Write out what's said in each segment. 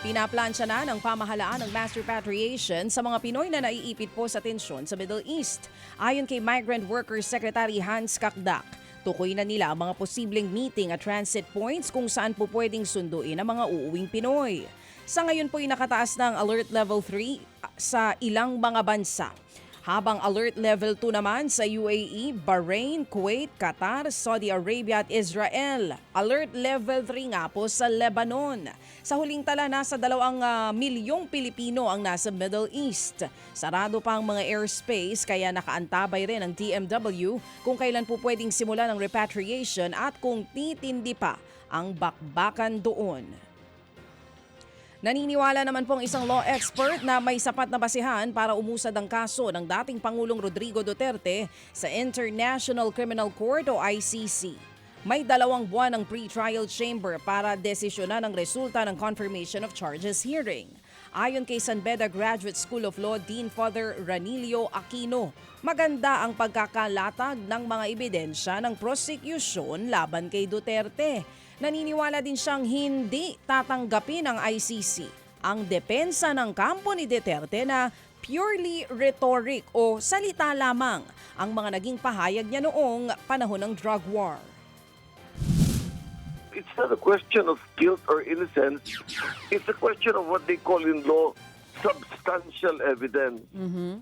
Pinaplansya na ng pamahalaan ng mass repatriation sa mga Pinoy na naiipit po sa tensyon sa Middle East. Ayon kay Migrant Workers Secretary Hans Kakdak, tukoy na nila ang mga posibleng meeting at transit points kung saan po pwedeng sunduin ang mga uuwing Pinoy. Sa ngayon po ay nakataas ng Alert Level 3 sa ilang mga bansa. Habang Alert Level 2 naman sa UAE, Bahrain, Kuwait, Qatar, Saudi Arabia at Israel. Alert Level 3 nga po sa Lebanon. Sa huling tala, nasa 2 milyong Pilipino ang nasa Middle East. Sarado pa ang mga airspace kaya nakaantabay rin ang DMW kung kailan po pwedeng simulan ang repatriation at kung titindi pa ang bakbakan doon. Naniniwala naman pong isang law expert na may sapat na basihan para umusad ang kaso ng dating Pangulong Rodrigo Duterte sa International Criminal Court o ICC. May 2 buwan ng pre-trial chamber para desisyonan ang resulta ng confirmation of charges hearing. Ayon kay San Beda Graduate School of Law Dean Father Ranilio Aquino, maganda ang pagkakalatag ng mga ebidensya ng prosecution laban kay Duterte. Naniniwala din siyang hindi tatanggapin ng ICC ang depensa ng kampo ni Duterte na purely rhetoric o salita lamang ang mga naging pahayag niya noong panahon ng drug war. It's not a question of guilt or innocence. It's a question of what they call in law substantial evidence.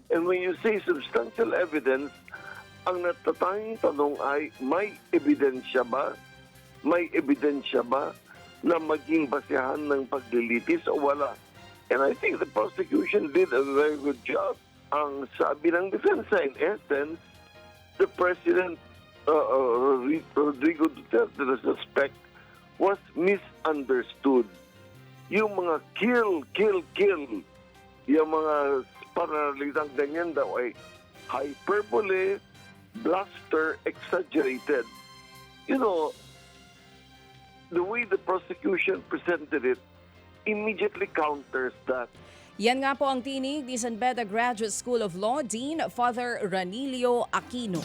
And when you say substantial evidence, ang natatanging tanong ay may ebidensya ba? May ebidensya ba na maging basehan ng paglilitis o wala? And I think the prosecution did a very good job. Ang sabi ng defense, in essence, the President Rodrigo Duterte, the suspect, was misunderstood. Yung mga kill, yung mga pananalitang ganyan daw ay hyperbole, bluster, exaggerated. You know, the way the prosecution presented it immediately counters that. Yan nga po ang tinig ni San Beda Graduate School of Law Dean Father Ranilio Aquino.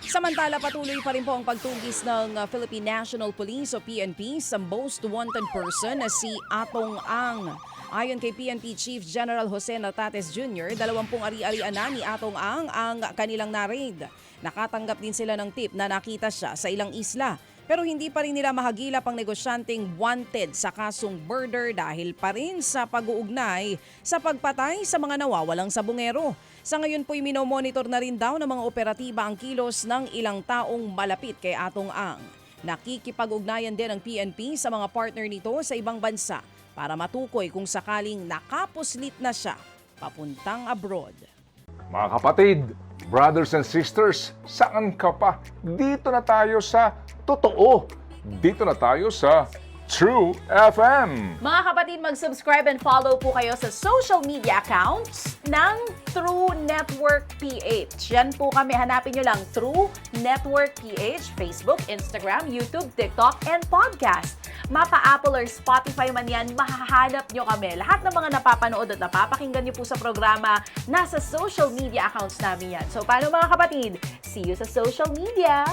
Samantala, patuloy pa rin po ang pagtugis ng Philippine National Police o PNP sa most wanted person na si Atong Ang. Ayon kay PNP Chief General Jose Natates Jr., 20 ari-arian na ni Atong Ang kanilang na-raid. Nakatanggap din sila ng tip na nakita siya sa ilang isla. Pero hindi pa rin nila mahagilap ang negosyanteng wanted sa kasong murder dahil pa rin sa pag-uugnay sa pagpatay sa mga nawawalang sabungero. Sa ngayon po'y minomonitor na rin daw ng mga operatiba ang kilos ng ilang taong malapit kay Atong Ang. Nakikipag-ugnayan din ang PNP sa mga partner nito sa ibang bansa para matukoy kung sakaling nakapuslit na siya papuntang abroad. Mga kapatid, brothers and sisters, saan ka pa? Dito na tayo sa Totoo. Dito na tayo sa True FM. Mga kapatid, mag-subscribe and follow po kayo sa social media accounts ng True Network PH. Yan po kami, hanapin nyo lang True Network PH, Facebook, Instagram, YouTube, TikTok, and podcast. Mapa-Apple or Spotify man yan, mahahanap nyo kami. Lahat ng mga napapanood at napapakinggan nyo po sa programa, nasa social media accounts namin yan. So paano mga kapatid? See you sa social media!